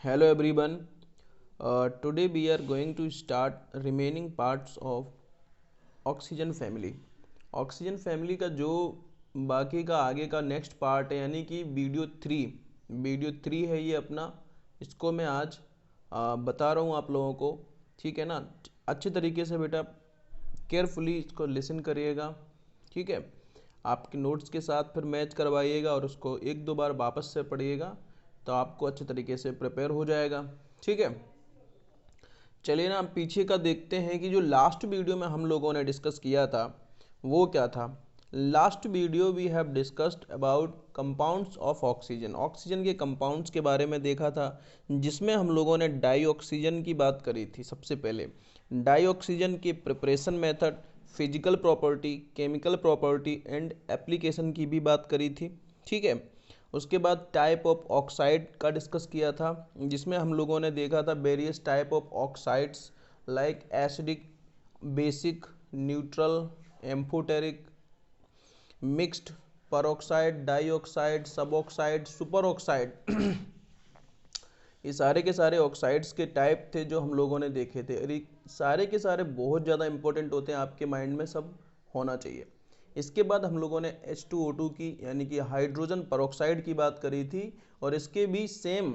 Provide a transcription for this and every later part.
Hello everyone. Today we are going to start remaining parts of oxygen family. Oxygen family का जो बाकी का आगे का नेक्स्ट पार्ट है यानी कि वीडियो थ्री है ये अपना। इसको मैं आज बता रहा हूँ आप लोगों को, ठीक है ना। अच्छे तरीके से बेटा केयरफुली इसको लिसन करिएगा, ठीक है। आपके नोट्स के साथ फिर मैच करवाइएगा और उसको एक दो बार वापस से पढ़िएगा तो आपको अच्छे तरीके से प्रिपेयर हो जाएगा, ठीक है। चलिए ना, पीछे का देखते हैं कि जो लास्ट वीडियो में हम लोगों ने डिस्कस किया था वो क्या था। Last video we have discussed about compounds of oxygen. Oxygen के कंपाउंड्स के बारे में देखा था, जिसमें हम लोगों ने डाई ऑक्सीजन की बात करी थी। सबसे पहले डाई ऑक्सीजन के preparation method, physical property, chemical property and application की भी बात करी थी, ठीक है। उसके बाद टाइप ऑफ ऑक्साइड का डिस्कस किया था, जिसमें हम लोगों ने देखा था various type of oxides like acidic, basic, neutral, amphoteric, mixed, peroxide, dioxide, suboxide, superoxide. ये सारे के सारे ऑक्साइड्स के टाइप थे जो हम लोगों ने देखे थे। और ये सारे के सारे बहुत ज़्यादा इंपॉर्टेंट होते हैं, आपके माइंड में सब होना चाहिए। इसके बाद हम लोगों ने H2O2 की यानी कि हाइड्रोजन परऑक्साइड की बात करी थी, और इसके भी same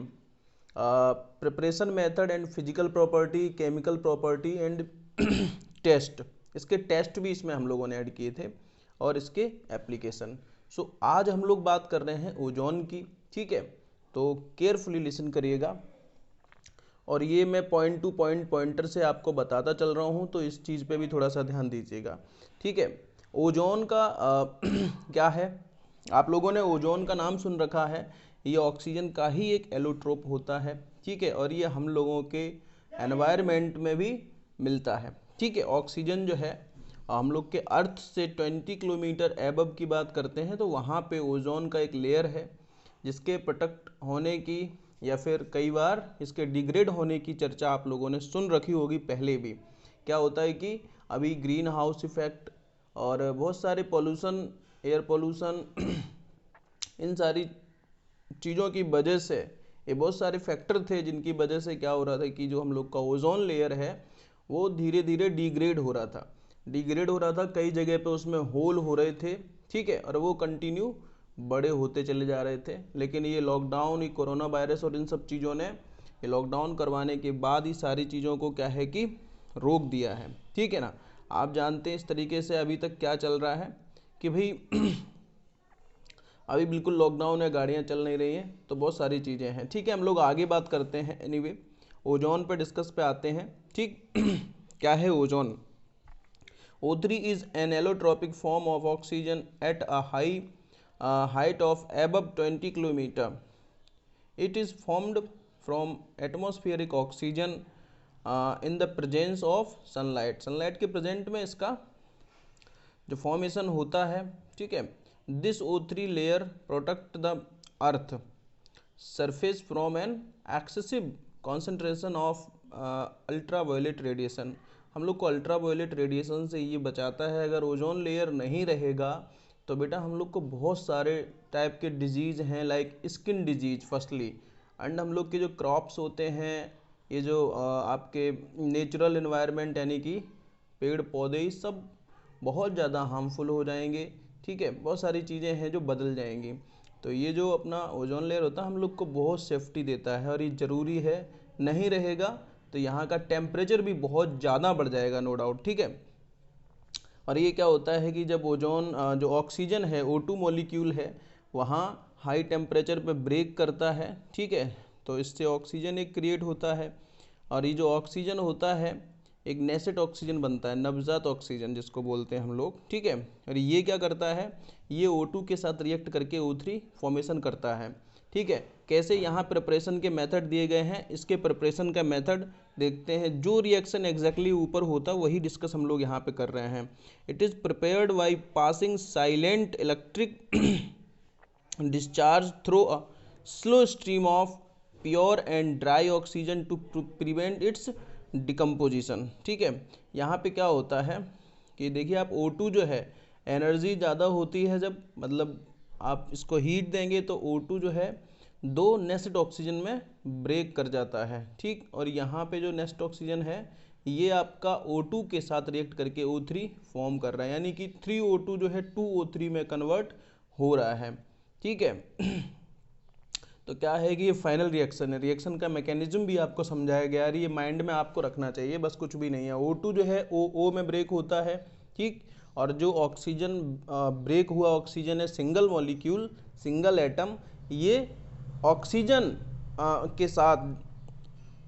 preparation method and physical property, chemical property and test, इसके टेस्ट भी इसमें हम लोगों ने ऐड किए थे और इसके एप्लीकेशन। सो आज हम लोग बात कर रहे हैं ओजोन की, ठीक है। तो केयरफुली लिसन करिएगा, और ये मैं पॉइंट टू पॉइंट पॉइंटर से आपको बताता चल रहा हूँ, तो इस चीज़ पे भी थोड़ा सा ध्यान दीजिएगा, ठीक है। ओजोन का क्या है, आप लोगों ने ओजोन का नाम सुन रखा है। ये ऑक्सीजन का ही एक एलोट्रोप होता है, ठीक है, और ये हम लोगों के एनवायरनमेंट में भी मिलता है, ठीक है। ऑक्सीजन जो है हम लोग के अर्थ से 20 किलोमीटर एबव की बात करते हैं तो वहाँ पे ओजोन का एक लेयर है, जिसके प्रोटेक्ट होने की या फिर कई बार इसके डिग्रेड होने की चर्चा आप लोगों ने सुन रखी होगी पहले भी। क्या होता है कि अभी ग्रीन हाउस इफेक्ट और बहुत सारे पोल्यूशन, एयर पोल्यूशन, इन सारी चीज़ों की वजह से, ये बहुत सारे फैक्टर थे जिनकी वजह से क्या हो रहा था कि जो हम लोग का ओजोन लेयर है वो धीरे धीरे डिग्रेड हो रहा था। कई जगह पे उसमें होल हो रहे थे, ठीक है, और वो कंटिन्यू बड़े होते चले जा रहे थे। लेकिन ये लॉकडाउन, ये कोरोना वायरस और इन सब चीज़ों ने, ये लॉकडाउन करवाने के बाद ही सारी चीज़ों को क्या है कि रोक दिया है, ठीक है ना। आप जानते हैं इस तरीके से अभी तक क्या चल रहा है कि भाई अभी बिल्कुल लॉकडाउन है, गाड़ियाँ चल नहीं रही हैं, तो बहुत सारी चीज़ें हैं, ठीक है। हम लोग आगे बात करते हैं। एनीवे ओजोन पे डिस्कस पे आते हैं, ठीक। क्या है ozone? O3 is an allotropic form of oxygen at a height of above 20 kilometer. It is formed from atmospheric oxygen in the presence of sunlight. Sunlight के प्रेजेंट में इसका जो फॉर्मेशन होता है, ठीक है। This O3 layer protect the earth surface from an excessive concentration of ultraviolet radiation. हम लोग को अल्ट्रावायलेट रेडिएशन से ये बचाता है। अगर ओजोन लेयर नहीं रहेगा तो बेटा हम लोग को बहुत सारे टाइप के डिजीज़ हैं, like skin disease firstly, and हम लोग के जो क्रॉप्स होते हैं, ये जो आपके नेचुरल इन्वायरमेंट यानी कि पेड़ पौधे, ये सब बहुत ज़्यादा हार्मफुल हो जाएंगे, ठीक है। बहुत सारी चीज़ें हैं जो बदल जाएंगी। तो ये जो अपना ओजोन लेयर होता है हम लोग को बहुत सेफ्टी देता है, और ये ज़रूरी है। नहीं रहेगा तो यहाँ का टेम्परेचर भी बहुत ज़्यादा बढ़ जाएगा, नो डाउट, ठीक है। और ये क्या होता है कि जब ओजोन जो ऑक्सीजन है, O2 मॉलिक्यूल है, वहाँ हाई टेम्परेचर पे ब्रेक करता है, ठीक है, तो इससे ऑक्सीजन एक क्रिएट होता है। और ये जो ऑक्सीजन होता है एक नेसेट ऑक्सीजन बनता है, नवजात ऑक्सीजन जिसको बोलते हैं हम लोग, ठीक है। और ये क्या करता है, ये O2 के साथ रिएक्ट करके O3 फॉर्मेशन करता है, ठीक है। कैसे, यहाँ प्रिपरेशन के मेथड दिए गए हैं, इसके प्रिपरेशन का मेथड देखते हैं। जो रिएक्शन एग्जैक्टली ऊपर होता है वही डिस्कस हम लोग यहाँ पे कर रहे हैं। It is prepared by passing silent electric discharge through a slow stream of pure and dry oxygen to prevent its decomposition, ठीक है। यहाँ पे क्या होता है कि देखिए आप O2 जो है, एनर्जी ज़्यादा होती है जब, मतलब आप इसको हीट देंगे तो O2 जो है दो नेक्स्ट ऑक्सीजन में ब्रेक कर जाता है, ठीक। और यहाँ पे जो नेक्स्ट ऑक्सीजन है ये आपका O2 के साथ रिएक्ट करके O3 फॉर्म कर रहा है, यानी कि 3O2 जो है 2O3 में कन्वर्ट हो रहा है, ठीक है। तो क्या है कि ये फाइनल रिएक्शन है, रिएक्शन का मैकेनिज्म भी आपको समझाया गया है, ये माइंड में आपको रखना चाहिए, बस कुछ भी नहीं है। O2 जो है O में ब्रेक होता है, ठीक। और जो ऑक्सीजन ब्रेक हुआ ऑक्सीजन है सिंगल मॉलिक्यूल सिंगल एटम, ये ऑक्सीजन के साथ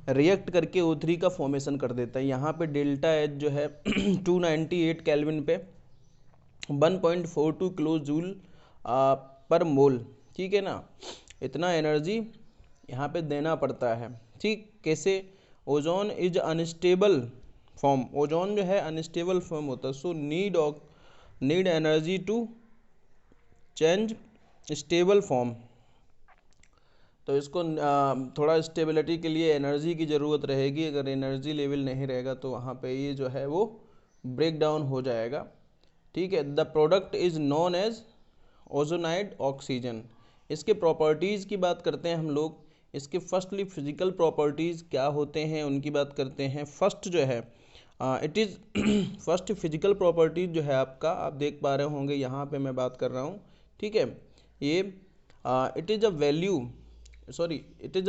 रिएक्ट करके O3 का फॉर्मेशन कर देता है। यहाँ पे डेल्टा एच जो है 298 केल्विन पे 1.42 किलो जूल पर मोल, ठीक है ना। इतना एनर्जी यहाँ पे देना पड़ता है, ठीक। कैसे? Ozone is unstable form, ozone जो है अनस्टेबल फॉर्म होता है, so need energy to change stable form. तो इसको थोड़ा स्टेबिलिटी के लिए एनर्जी की ज़रूरत रहेगी, अगर एनर्जी लेवल नहीं रहेगा तो वहाँ पे ये जो है वो ब्रेक डाउन हो जाएगा, ठीक है। The product is known as ozonide oxygen. इसके प्रॉपर्टीज़ की बात करते हैं हम लोग, इसके फर्स्टली फिजिकल प्रॉपर्टीज़ क्या होते हैं उनकी बात करते हैं। फर्स्ट जो है it is first physical properties जो है आपका, आप देख पा रहे होंगे यहाँ पे मैं बात कर रहा हूँ, ठीक है। ये it is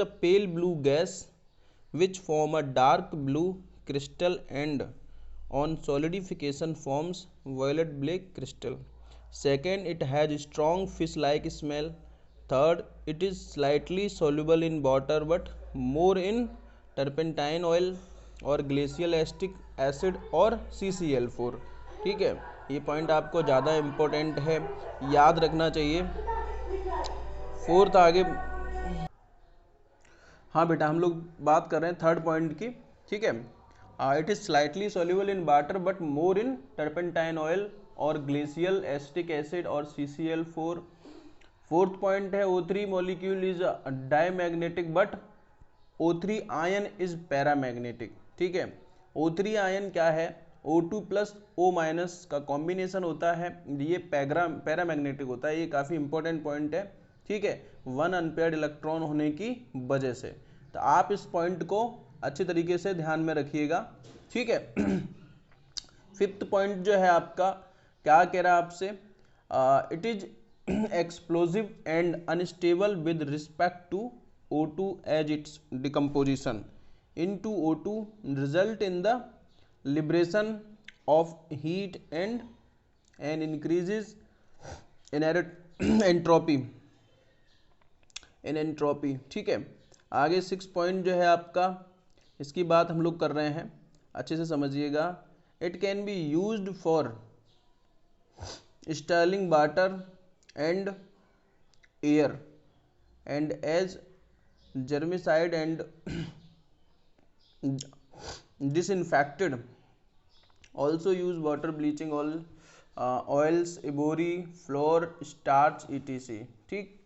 a pale blue gas which form a dark blue crystal and on solidification forms violet black crystal. Second, it has strong fish like smell. Third, it is slightly soluble in water but more in turpentine oil और glacial acetic acid और CCl4, ठीक है। ये point आपको ज़्यादा important है, याद रखना चाहिए। फोर्थ आगे, हाँ बेटा हम लोग बात कर रहे हैं थर्ड पॉइंट की, ठीक है। It is slightly soluble in water but more in turpentine oil और ग्लेशियल एसिटिक एसिड और CCl4। फोर्थ पॉइंट है O3 molecule is diamagnetic but O3 ion is paramagnetic, ठीक है। O3 आयन क्या है? O2 प्लस O माइनस का combination होता है, ये पैरामैग्नेटिक होता है। ये काफ़ी इंपॉर्टेंट पॉइंट है, ठीक है, वन अनपेयर्ड इलेक्ट्रॉन होने की वजह से। तो आप इस पॉइंट को अच्छे तरीके से ध्यान में रखिएगा, ठीक है। फिफ्थ पॉइंट जो है आपका क्या कह रहा है आपसे? It is explosive and unstable with respect to O2 as its decomposition into O2 result in the liberation of heat and increases in entropy ठीक है। आगे 6 पॉइंट जो है आपका, इसकी बात हम लोग कर रहे हैं, अच्छे से समझिएगा। It can be used for sterilising water and air and as germicide and disinfected, also use water bleaching oils ivory flour starch etc, ठीक।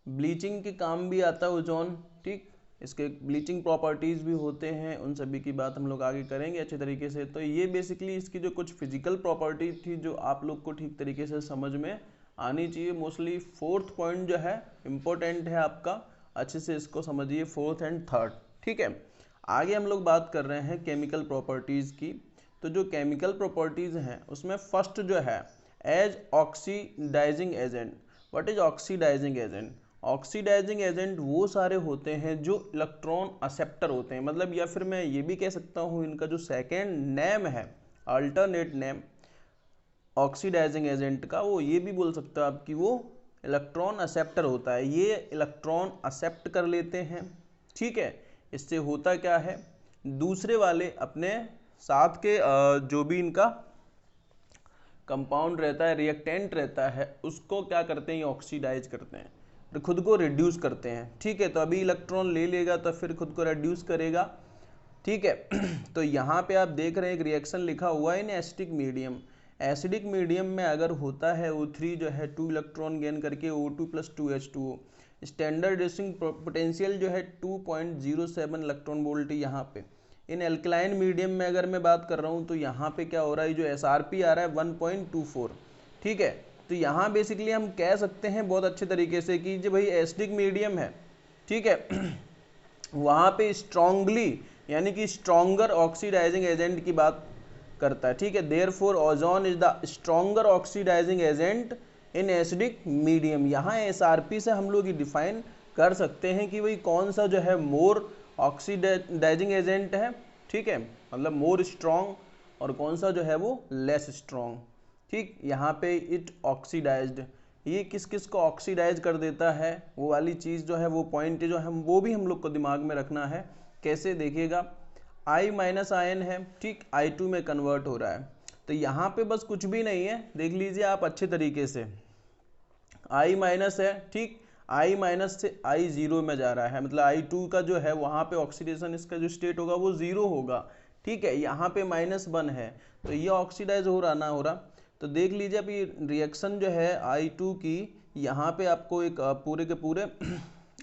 ब्लीचिंग के काम भी आता है ओजोन, ठीक। इसके ब्लीचिंग प्रॉपर्टीज भी होते हैं, उन सभी की बात हम लोग आगे करेंगे अच्छे तरीके से। तो ये बेसिकली इसकी जो कुछ फिजिकल प्रॉपर्टीज थी जो आप लोग को ठीक तरीके से समझ में आनी चाहिए। मोस्टली फोर्थ पॉइंट जो है इम्पोर्टेंट है आपका, अच्छे से इसको समझिए, फोर्थ एंड थर्ड, ठीक है। आगे हम लोग बात कर रहे हैं केमिकल प्रॉपर्टीज़ की। तो जो केमिकल प्रॉपर्टीज़ हैं उसमें फर्स्ट जो है as oxidising agent. What is oxidising agent? Oxidising agent वो सारे होते हैं जो इलेक्ट्रॉन एक्सेप्टर होते हैं, मतलब या फिर मैं ये भी कह सकता हूँ इनका जो सेकेंड नेम है, अल्टरनेट नेम ऑक्सीडाइजिंग एजेंट का, वो ये भी बोल सकते हो आप कि वो इलेक्ट्रॉन एक्सेप्टर होता है। ये इलेक्ट्रॉन एक्सेप्ट कर लेते हैं, ठीक है। इससे होता क्या है, दूसरे वाले अपने साथ के जो भी इनका कंपाउंड रहता है, रिएक्टेंट रहता है, उसको क्या करते हैं, ये ऑक्सीडाइज करते हैं, तो खुद को रिड्यूस करते हैं, ठीक है। तो अभी इलेक्ट्रॉन ले लेगा तो फिर खुद को रिड्यूस करेगा, ठीक है। तो यहाँ पे आप देख रहे हैं एक रिएक्शन लिखा हुआ है इन एसिडिक मीडियम। एसिडिक मीडियम में अगर होता है O3 जो है 2 इलेक्ट्रॉन गेन करके O2 plus 2H2O, standard racing potential जो है 2.07 इलेक्ट्रॉन वोल्ट यहाँ पे। इन एल्कलाइन मीडियम में अगर मैं बात कर रहा हूँ तो यहाँ पे क्या हो रहा है, जो SRP आ रहा है 1.24, ठीक है। तो यहाँ बेसिकली हम कह सकते हैं बहुत अच्छे तरीके से कि जो भाई एसिडिक मीडियम है, ठीक है, वहाँ पे स्ट्रांगली यानी कि स्ट्रॉन्गर ऑक्सीडाइजिंग एजेंट की बात करता है, ठीक है। Therefore ozone is the stronger oxidising agent in acidic medium. यहाँ एसआरपी से हम लोग ये डिफाइन कर सकते हैं कि भाई कौन सा जो है मोर ऑक्सीडाइजिंग एजेंट है, ठीक है, मतलब मोर स्ट्रॉन्ग, और कौन सा जो है वो लेस स्ट्रॉन्ग, ठीक। यहाँ पे इट ऑक्सीडाइज्ड, ये किस किस को ऑक्सीडाइज कर देता है, वो वाली चीज़ जो है, वो पॉइंट जो है वो भी हम लोग को दिमाग में रखना है। कैसे देखिएगा, I माइनस आयन है, ठीक, I2 में कन्वर्ट हो रहा है। तो यहाँ पे बस कुछ भी नहीं है, देख लीजिए आप अच्छे तरीके से, I माइनस है, ठीक, I माइनस से I जीरो में जा रहा है, मतलब I2 का जो है वहाँ पे ऑक्सीडेशन इसका जो स्टेट होगा वो जीरो होगा, ठीक है। यहाँ पे -1 है, तो ये ऑक्सीडाइज हो रहा ना हो रहा। तो देख लीजिए अब ये रिएक्शन जो है I2 की, यहाँ पे आपको एक पूरे के पूरे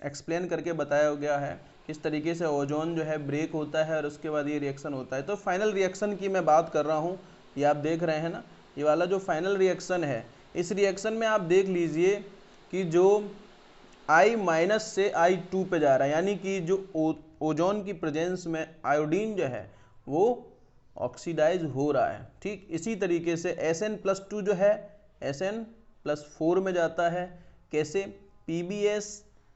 एक्सप्लेन करके बताया गया है किस तरीके से ओजोन जो है ब्रेक होता है और उसके बाद ये रिएक्शन होता है। तो फाइनल रिएक्शन की मैं बात कर रहा हूँ, ये आप देख रहे हैं ना, ये वाला जो फाइनल रिएक्शन है, इस रिएक्शन में आप देख लीजिए कि जो I माइनस से I2 पे जा रहा है, यानी कि जो ओजोन की प्रेजेंस में आयोडीन जो है वो ऑक्सीडाइज हो रहा है, ठीक। इसी तरीके से Sn+2 जो है Sn+4 में जाता है, कैसे,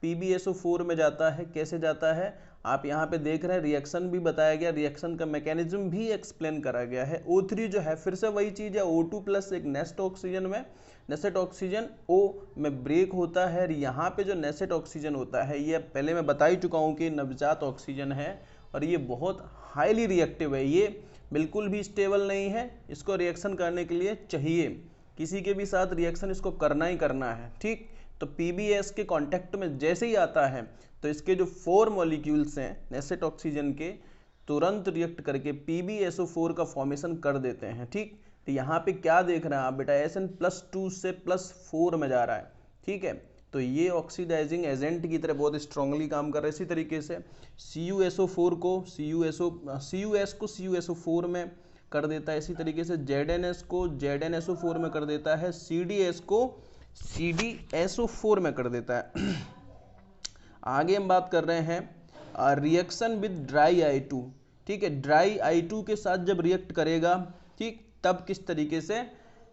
PbSO4 में जाता है, कैसे जाता है आप यहाँ पे देख रहे हैं, रिएक्शन भी बताया गया, रिएक्शन का मैकेनिज्म भी एक्सप्लेन करा गया है। O3 जो है फिर से वही चीज़ है, O2 प्लस एक नेस्ट ऑक्सीजन में, नेसेट ऑक्सीजन O में ब्रेक होता है। यहाँ पे जो नेसेट ऑक्सीजन होता है, ये पहले मैं बता ही चुका हूँ कि नवजात ऑक्सीजन है और ये बहुत हाईली रिएक्टिव है, ये बिल्कुल भी स्टेबल नहीं है, इसको रिएक्शन करने के लिए चाहिए, किसी के भी साथ रिएक्शन इसको करना ही करना है, ठीक। तो PbS के कांटेक्ट में जैसे ही आता है तो इसके जो 4 मॉलिक्यूल्स हैं नेसेट ऑक्सीजन के, तुरंत रिएक्ट करके PbSO4 का फॉर्मेशन कर देते हैं, ठीक। तो यहाँ पे क्या देख रहे हैं आप बेटा, Sn+2 से +4 में जा रहा है, ठीक है। तो ये ऑक्सीडाइजिंग एजेंट की तरह बहुत स्ट्रांगली काम कर रहा है। इसी तरीके से CuSO4 को CuS को CuSO4 में कर देता है, इसी तरीके से ZnS को ZnSO4 में कर देता है, CDS को CDSO4 में कर देता है। आगे हम बात कर रहे हैं रिएक्शन विद ड्राई I2, ठीक है। ड्राई I2 के साथ जब रिएक्ट करेगा, ठीक, तब किस तरीके से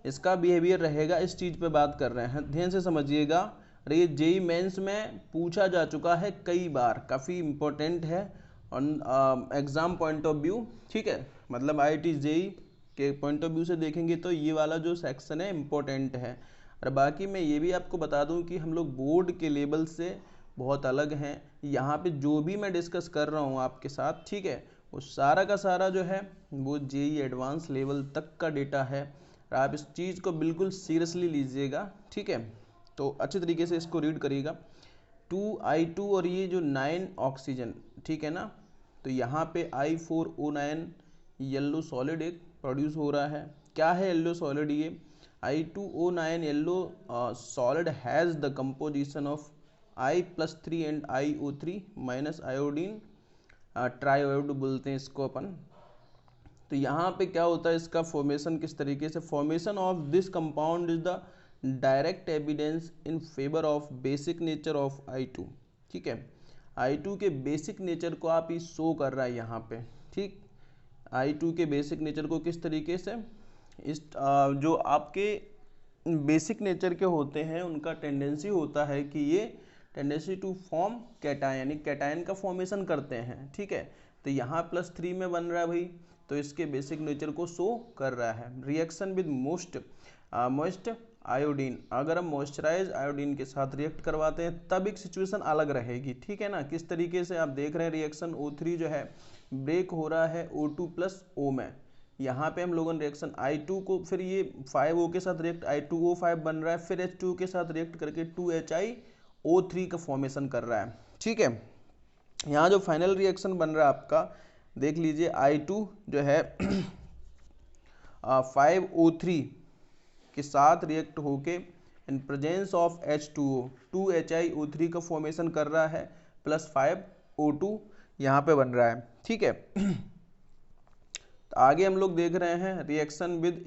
इसका बिहेवियर रहेगा, इस चीज़ पे बात कर रहे हैं, ध्यान से समझिएगा। और ये जेई मेंस में पूछा जा चुका है कई बार, काफ़ी इम्पोर्टेंट है on exam point of view, ठीक है, मतलब IIT जेई के पॉइंट ऑफ व्यू से देखेंगे तो ये वाला जो सेक्शन है इम्पोर्टेंट है। और बाकी मैं ये भी आपको बता दूं कि हम लोग बोर्ड के लेवल से बहुत अलग हैं, यहाँ पे जो भी मैं डिस्कस कर रहा हूँ आपके साथ, ठीक है, वो सारा का सारा जो है वो जेई एडवांस लेवल तक का डेटा है, और आप इस चीज़ को बिल्कुल सीरियसली लीजिएगा, ठीक है। तो अच्छे तरीके से इसको रीड करिएगा। 2I2 और ये जो 9 ऑक्सीजन, ठीक है ना, तो यहाँ पे I4O9 येलो सॉलिड एक प्रोड्यूस हो रहा है। क्या है येलो सॉलिड, ये I2O9 yellow solid has the composition of I+3 and IO3 minus iodine triode बोलते हैं इसको अपन। तो यहाँ पे क्या होता है, इसका फॉर्मेशन किस तरीके से, formation of this compound is the direct evidence in favour of basic nature of I2, ठीक है। I2 के बेसिक नेचर को आप ही शो कर रहा है यहाँ पे, ठीक। I2 के बेसिक नेचर को किस तरीके से, इस जो आपके बेसिक नेचर के होते हैं उनका टेंडेंसी होता है कि ये टेंडेंसी टू फॉर्म कैटायन, यानी कैटायन का फॉर्मेशन करते हैं, ठीक है। तो यहाँ +3 में बन रहा है भाई, तो इसके बेसिक नेचर को शो कर रहा है। रिएक्शन विद मोस्ट आयोडीन, अगर हम मॉइस्चराइज आयोडीन के साथ रिएक्ट करवाते हैं तब एक सिचुएशन अलग रहेगी, ठीक है ना। किस तरीके से आप देख रहे हैं, रिएक्शन O3 जो है ब्रेक हो रहा है O2 + O में, यहाँ पे हम लोगों ने रिएक्शन I2 को, फिर ये 5O के साथ रिएक्ट I2O5 बन रहा है, फिर H2 के साथ रिएक्ट करके 2HiO3 का फॉर्मेशन कर रहा है, ठीक है। यहाँ जो फाइनल रिएक्शन बन रहा है आपका, देख लीजिए I2 जो है 5O3 के साथ रिएक्ट होके in presence of H2O 2HiO3 का फॉर्मेशन कर रहा है, +5O2 यहाँ पे बन रहा है, ठीक है। तो आगे हम लोग देख रहे हैं रिएक्शन विद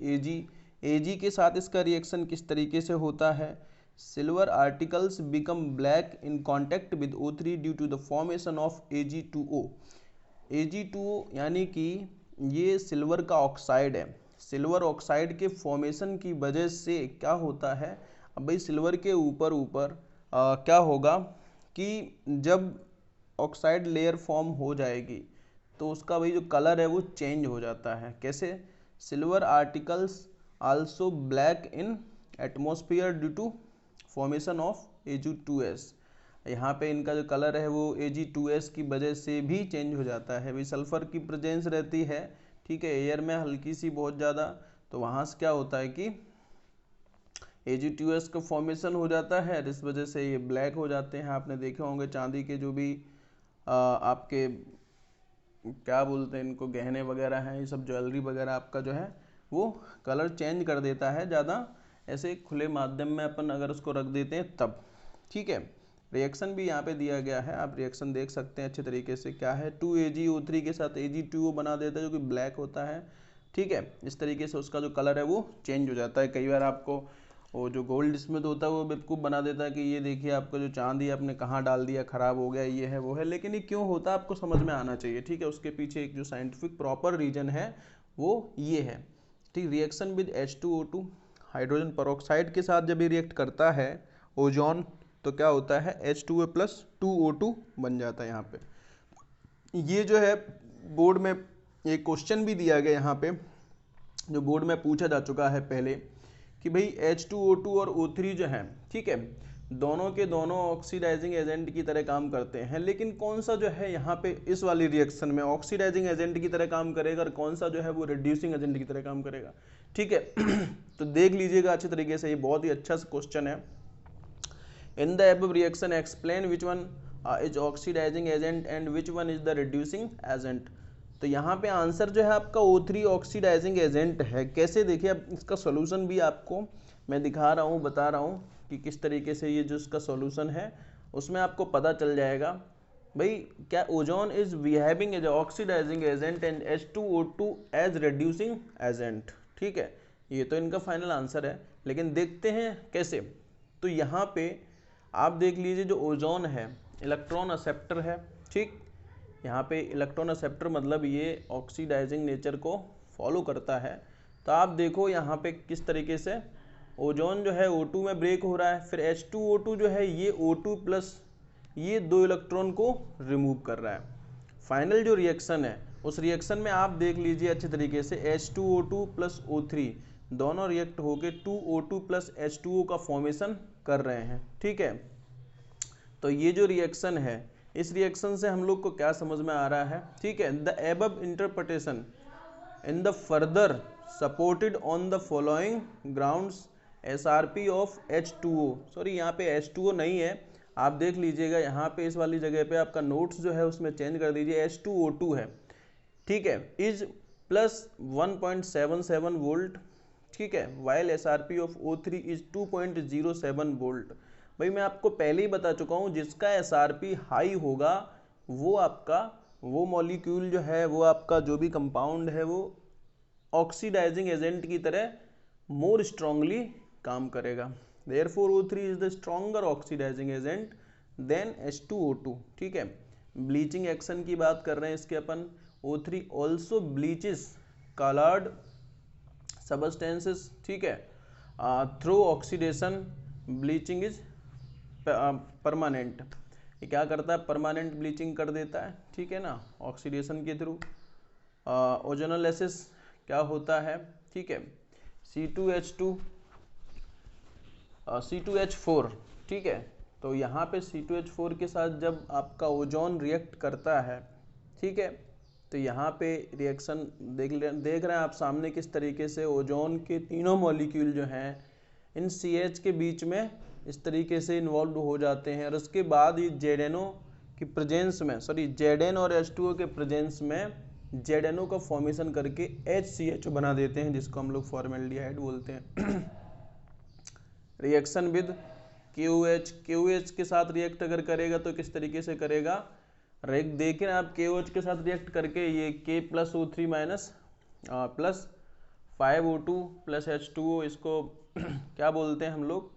Ag के साथ इसका रिएक्शन किस तरीके से होता है, silver articles become black in contact with O3 due to the formation of Ag2O। Ag2O यानी कि ये सिल्वर का ऑक्साइड है, सिल्वर ऑक्साइड के फॉर्मेशन की वजह से क्या होता है, अब भाई सिल्वर के ऊपर ऊपर क्या होगा कि जब ऑक्साइड लेयर फॉर्म हो जाएगी तो उसका भाई जो कलर है वो चेंज हो जाता है। कैसे, silver articles also black in atmosphere due to formation of Ag2S। यहाँ पे इनका जो कलर है वो Ag2S की वजह से भी चेंज हो जाता है। भाई सल्फर की प्रेजेंस रहती है, ठीक है, एयर में हल्की सी बहुत ज़्यादा, तो वहाँ से क्या होता है कि Ag2S का फॉर्मेशन हो जाता है, इस वजह से ये ब्लैक हो जाते हैं। आपने देखे होंगे चांदी के जो भी आपके क्या बोलते हैं इनको, गहने वगैरह हैं, ये सब ज्वेलरी वगैरह आपका जो है वो कलर चेंज कर देता है ज़्यादा ऐसे खुले माध्यम में अपन अगर उसको रख देते हैं तब, ठीक है। रिएक्शन भी यहाँ पे दिया गया है, आप रिएक्शन देख सकते हैं अच्छे तरीके से। क्या है, 2AgO3 के साथ Ag2O बना देता है जो कि ब्लैक होता है, ठीक है। इस तरीके से उसका जो कलर है वो चेंज हो जाता है। कई बार आपको वो जो गोल्ड स्मिथ होता है वो बेवकूफ़ बना देता है कि ये देखिए आपका जो चांदी आपने कहाँ डाल दिया, ख़राब हो गया, ये है वो है, लेकिन ये क्यों होता है आपको समझ में आना चाहिए, ठीक है। उसके पीछे एक जो साइंटिफिक प्रॉपर रीजन है वो ये है, ठीक। Reaction with H2O2, hydrogen peroxide के साथ जब ये रिएक्ट करता है ओजोन तो क्या होता है, H2O प्लस 2O2 बन जाता है। यहाँ पे ये जो है बोर्ड में एक क्वेश्चन भी दिया गया यहाँ पे, जो बोर्ड में पूछा जा चुका है पहले कि भाई H2O2 और O3 जो है, ठीक है, दोनों के दोनों ऑक्सीडाइजिंग एजेंट की तरह काम करते हैं, लेकिन कौन सा जो है यहाँ पे इस वाली रिएक्शन में ऑक्सीडाइजिंग एजेंट की तरह काम करेगा और कौन सा जो है वो रिड्यूसिंग एजेंट की तरह काम करेगा, ठीक है। तो देख लीजिएगा अच्छे तरीके से, ये बहुत ही अच्छा क्वेश्चन है। In the above reaction explain which one is oxidising agent and which one is the reducing agent. तो यहाँ पे आंसर जो है आपका O3 ऑक्सीडाइजिंग एजेंट है। कैसे, देखिए अब इसका सॉल्यूशन भी आपको मैं दिखा रहा हूँ, बता रहा हूँ कि किस तरीके से ये जो इसका सॉल्यूशन है उसमें आपको पता चल जाएगा। भाई क्या, ozone is behaving as oxidising agent and H2O2 as reducing agent, ठीक है। ये तो इनका फाइनल आंसर है, लेकिन देखते हैं कैसे। तो यहाँ पे आप देख लीजिए जो ओजोन है इलेक्ट्रॉन एक्सेप्टर है, ठीक। यहाँ पे इलेक्ट्रॉन एक्सेप्टर मतलब ये ऑक्सीडाइजिंग नेचर को फॉलो करता है। तो आप देखो यहाँ पे किस तरीके से ओजोन जो है O2 में ब्रेक हो रहा है, फिर H2O2 जो है ये O2 प्लस ये 2 इलेक्ट्रॉन को रिमूव कर रहा है। फाइनल जो रिएक्शन है उस रिएक्शन में आप देख लीजिए अच्छे तरीके से H2O2 प्लस O3 दोनों रिएक्ट होके 2O2 प्लस H2O का फॉर्मेशन कर रहे हैं, ठीक है। तो ये जो रिएक्शन है इस रिएक्शन से हम लोग को क्या समझ में आ रहा है, ठीक है। The above interpretation in the further supported on the following grounds SRP of H2O, sorry यहाँ पे H2O नहीं है, आप देख लीजिएगा यहाँ पे इस वाली जगह पे आपका नोट्स जो है उसमें चेंज कर दीजिए, H2O2 है, ठीक है, इज प्लस 1.77 वोल्ट, ठीक है, while SRP of O3 is 2.07 volt. भाई मैं आपको पहले ही बता चुका हूँ जिसका SRP हाई होगा वो आपका वो मॉलिक्यूल जो है वो आपका जो भी कंपाउंड है वो ऑक्सीडाइजिंग एजेंट की तरह मोर स्ट्रांगली काम करेगा। Therefore O3 is the stronger oxidising agent than H2O2, ठीक है। ब्लीचिंग एक्शन की बात कर रहे हैं इसके अपन, O3 also bleaches coloured substances, ठीक है, through oxidation. Bleaching is permanent, ये क्या करता है, परमानेंट ब्लीचिंग कर देता है, ठीक है ना, ऑक्सीडेशन के थ्रू। ओजोनोलाइसिस क्या होता है, ठीक है, C2H4, ठीक है। तो यहाँ पे C2H4 के साथ जब आपका ओजोन रिएक्ट करता है, ठीक है, तो यहाँ पे रिएक्शन देख रहे हैं आप सामने किस तरीके से ओजोन के तीनों मॉलिक्यूल जो हैं इन CH के बीच में इस तरीके से इन्वॉल्व हो जाते हैं, और उसके बाद ये ZNO की प्रेजेंस में, सॉरी ZN और H2O के प्रेजेंस में ZNO का फॉर्मेशन करके HCH बना देते हैं, जिसको हम लोग फॉर्मेल्डिहाइड बोलते हैं। रिएक्शन विद KOH के साथ रिएक्ट अगर करेगा तो किस तरीके से करेगा, देखें आप KOH के साथ रिएक्ट करके ये K plus O3 minus plus 5O2 plus H2O, इसको क्या बोलते हैं हम लोग,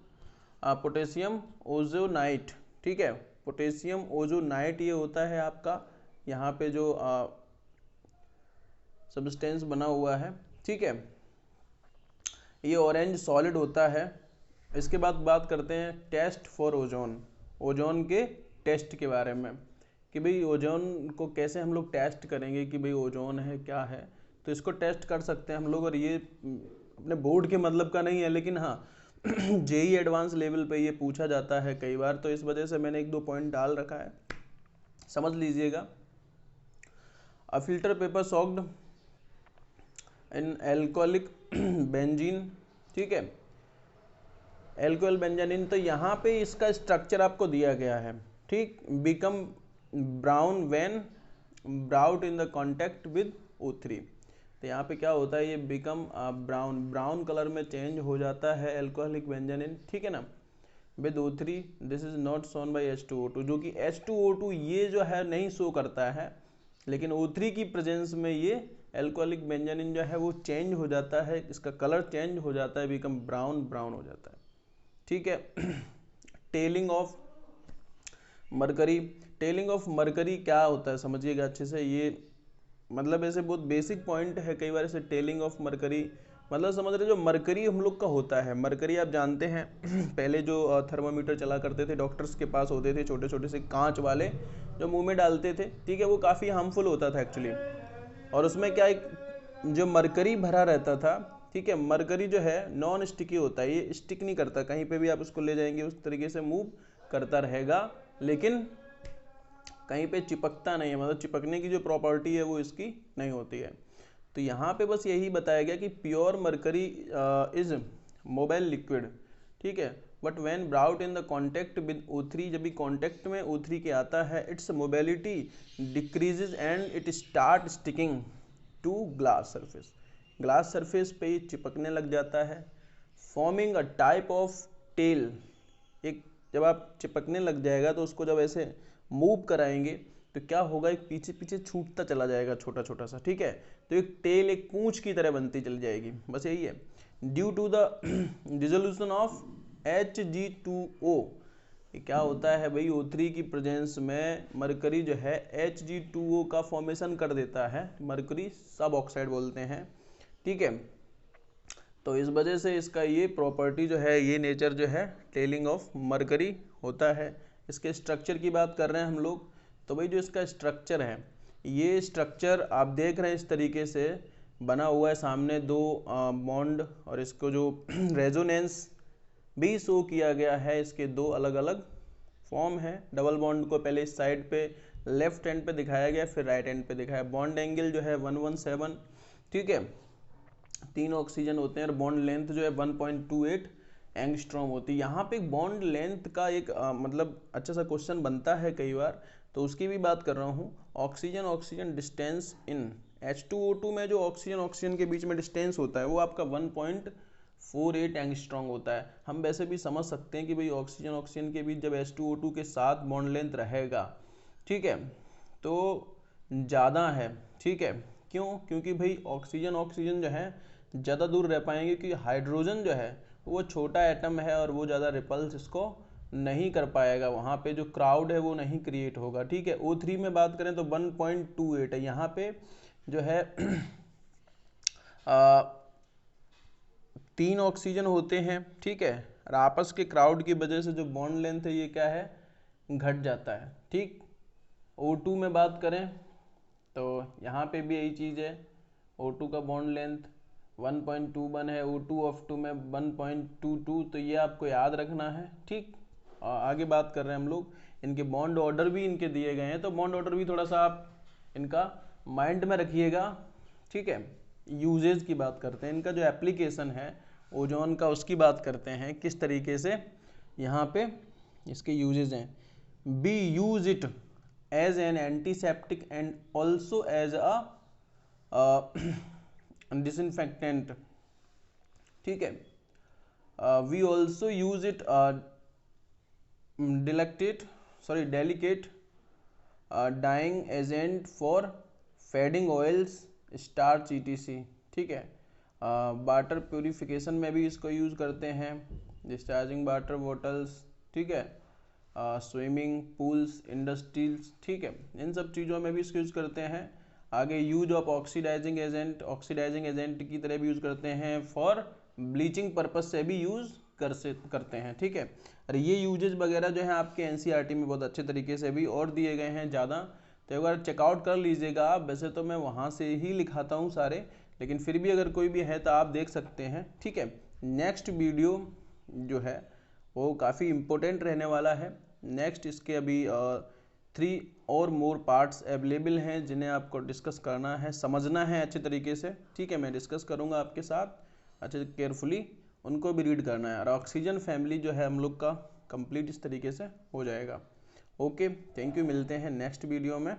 पोटेशियम ओजोनाइट। ठीक है, पोटेशियम ओजोनाइट ये होता है आपका यहाँ पे जो सब्सटेंस बना हुआ है। ठीक है, ये ऑरेंज सॉलिड होता है। इसके बाद बात करते हैं टेस्ट फॉर ओजोन, ओजोन के टेस्ट के बारे में कि भाई ओजोन को कैसे हम लोग टेस्ट करेंगे कि भाई ओजोन है क्या है। तो इसको टेस्ट कर सकते हैं हम लोग, और ये अपने बोर्ड के मतलब का नहीं है, लेकिन हाँ जेई एडवांस लेवल पे ये पूछा जाता है कई बार, तो इस वजह से मैंने एक दो पॉइंट डाल रखा है, समझ लीजिएगा। A filter paper socked in alcoholic benzene. ठीक है, एल्कोहल बेंजानिन, तो यहाँ पे इसका स्ट्रक्चर आपको दिया गया है। ठीक, become brown when brought in the contact with O3। तो यहाँ पे क्या होता है, ये बिकम ब्राउन, ब्राउन कलर में चेंज हो जाता है एल्कोहलिक बेंजानिन। ठीक है ना, with O3। This is not shown by H2O2, जो कि H2O2 ये जो है नहीं शो करता है, लेकिन O3 की प्रेजेंस में ये एल्कोहलिक बेंजानिन जो है वो चेंज हो जाता है, इसका कलर चेंज हो जाता है, बिकम ब्राउन, ब्राउन हो जाता है। ठीक है, telling of mercury, telling of mercury क्या होता है समझिएगा अच्छे से। ये मतलब ऐसे बहुत बेसिक पॉइंट है, कई बार ऐसे टेलिंग ऑफ मरकरी मतलब समझ रहे, जो मरकरी हम लोग का होता है, मरकरी आप जानते हैं पहले जो थर्मामीटर चला करते थे, डॉक्टर्स के पास होते थे छोटे छोटे से कांच वाले, जो मुंह में डालते थे। ठीक है, वो काफ़ी हार्मफुल होता था एक्चुअली, और उसमें क्या एक जो मरकरी भरा रहता था। ठीक है, मरकरी जो है नॉन स्टिकी होता है, ये स्टिक नहीं करता, कहीं पे भी आप उसको ले जाएंगे उस तरीके से मूव करता रहेगा, लेकिन कहीं पे चिपकता नहीं है, मतलब चिपकने की जो प्रॉपर्टी है वो इसकी नहीं होती है। तो यहाँ पे बस यही बताया गया कि pure mercury is mobile liquid. ठीक है, but when brought in the contact with O3, जब भी कॉन्टेक्ट में O3 के आता है, its mobility decreases and it start sticking to glass surface, glass surface पे ये चिपकने लग जाता है। Forming a type of tail, एक जब आप चिपकने लग जाएगा तो उसको जब ऐसे मूव कराएंगे तो क्या होगा, एक पीछे पीछे छूटता चला जाएगा छोटा छोटा सा। ठीक है, तो एक टेल एक पूंछ की तरह बनती चली जाएगी, बस यही है। Due to the dissolution of Hg2O, ये क्या होता है भाई, O3 की प्रेजेंस में मरकरी जो है Hg2O का फॉर्मेशन कर देता है, मरकरी सब ऑक्साइड बोलते हैं। ठीक है, तो इस वजह से इसका ये प्रॉपर्टी जो है, ये नेचर जो है टेलिंग ऑफ मरकरी होता है। इसके स्ट्रक्चर की बात कर रहे हैं हम लोग, तो भाई जो इसका स्ट्रक्चर है, ये स्ट्रक्चर आप देख रहे हैं इस तरीके से बना हुआ है, सामने दो बॉन्ड, और इसको जो रेजोनेंस भी शो किया गया है, इसके दो अलग अलग फॉर्म है। डबल बॉन्ड को पहले इस साइड पे लेफ्ट हैंड पे दिखाया गया, फिर राइट हैंड पे दिखाया। बॉन्ड एंगल जो है 117। ठीक है, 3 ऑक्सीजन होते हैं, और बॉन्ड लेंथ जो है 1.28 एंगस्ट्रॉम होती है। यहाँ पे बॉन्ड लेंथ का एक मतलब अच्छा सा क्वेश्चन बनता है कई बार, तो उसकी भी बात कर रहा हूँ। Oxygen oxygen distance in H2O2 में जो ऑक्सीजन ऑक्सीजन के बीच में डिस्टेंस होता है वो आपका 1.48 एंगस्ट्रॉम होता है। हम वैसे भी समझ सकते हैं कि भाई ऑक्सीजन ऑक्सीजन के बीच जब H2O2 के साथ बॉन्ड लेंथ रहेगा, ठीक है, तो ज़्यादा है। ठीक है, क्यों, क्योंकि भाई ऑक्सीजन ऑक्सीजन जो है ज़्यादा दूर रह पाएंगे, क्योंकि हाइड्रोजन जो है वो छोटा एटम है और वो ज़्यादा रिपल्स इसको नहीं कर पाएगा, वहाँ पे जो क्राउड है वो नहीं क्रिएट होगा। ठीक है, O3 में बात करें तो 1.28 है, यहाँ पे जो है 3 ऑक्सीजन होते हैं। ठीक है, और आपस के क्राउड की वजह से जो बॉन्ड लेंथ है ये क्या है, घट जाता है। ठीक, O2 में बात करें तो यहाँ पे भी यही चीज़ है, O2 का बॉन्ड लेंथ 1.21 है, O2 ऑफ 2 में 1.22, तो ये आपको याद रखना है। ठीक, आगे बात कर रहे हैं हम लोग, इनके बॉन्ड ऑर्डर भी इनके दिए गए हैं, तो बॉन्ड ऑर्डर भी थोड़ा सा आप इनका माइंड में रखिएगा। ठीक है, यूजेज की बात करते हैं, इनका जो एप्लीकेशन है ओजोन का उसकी बात करते हैं, किस तरीके से यहाँ पे इसके यूजेज हैं। We use it as an antiseptic and also as a disinfectant. ठीक है, we also use it delicate dyeing agent for fading oils, starch etc। ठीक है, वाटर प्योरीफिकेशन में भी इसको यूज़ करते हैं, डिस्चार्जिंग वाटर बॉटल्स, ठीक है, स्विमिंग पूल्स, इंडस्ट्रीज, ठीक है, इन सब चीज़ों में भी इसको यूज़ करते हैं। आगे यूज ऑफ ऑक्सीडाइजिंग एजेंट की तरह भी यूज़ करते हैं, फॉर ब्लीचिंग पर्पज से भी यूज़ करते हैं, ठीक है। और ये यूजेज वगैरह जो है आपके एनसीईआरटी में बहुत अच्छे तरीके से भी और दिए गए हैं ज़्यादा, तो एक बार चेकआउट कर लीजिएगा आप। वैसे तो मैं वहाँ से ही लिखाता हूँ सारे, लेकिन फिर भी अगर कोई भी है तो आप देख सकते हैं, ठीक है। नेक्स्ट वीडियो जो है वो काफ़ी इम्पोर्टेंट रहने वाला है। नेक्स्ट इसके अभी 3 और मोर पार्ट्स अवेलेबल हैं जिन्हें आपको डिस्कस करना है, समझना है अच्छे तरीके से, ठीक है। मैं डिस्कस करूँगा आपके साथ अच्छे केयरफुली, उनको भी रीड करना है, और ऑक्सीजन फैमिली जो है हम लोग का कंप्लीट इस तरीके से हो जाएगा। ओके, थैंक यू, मिलते हैं नेक्स्ट वीडियो में।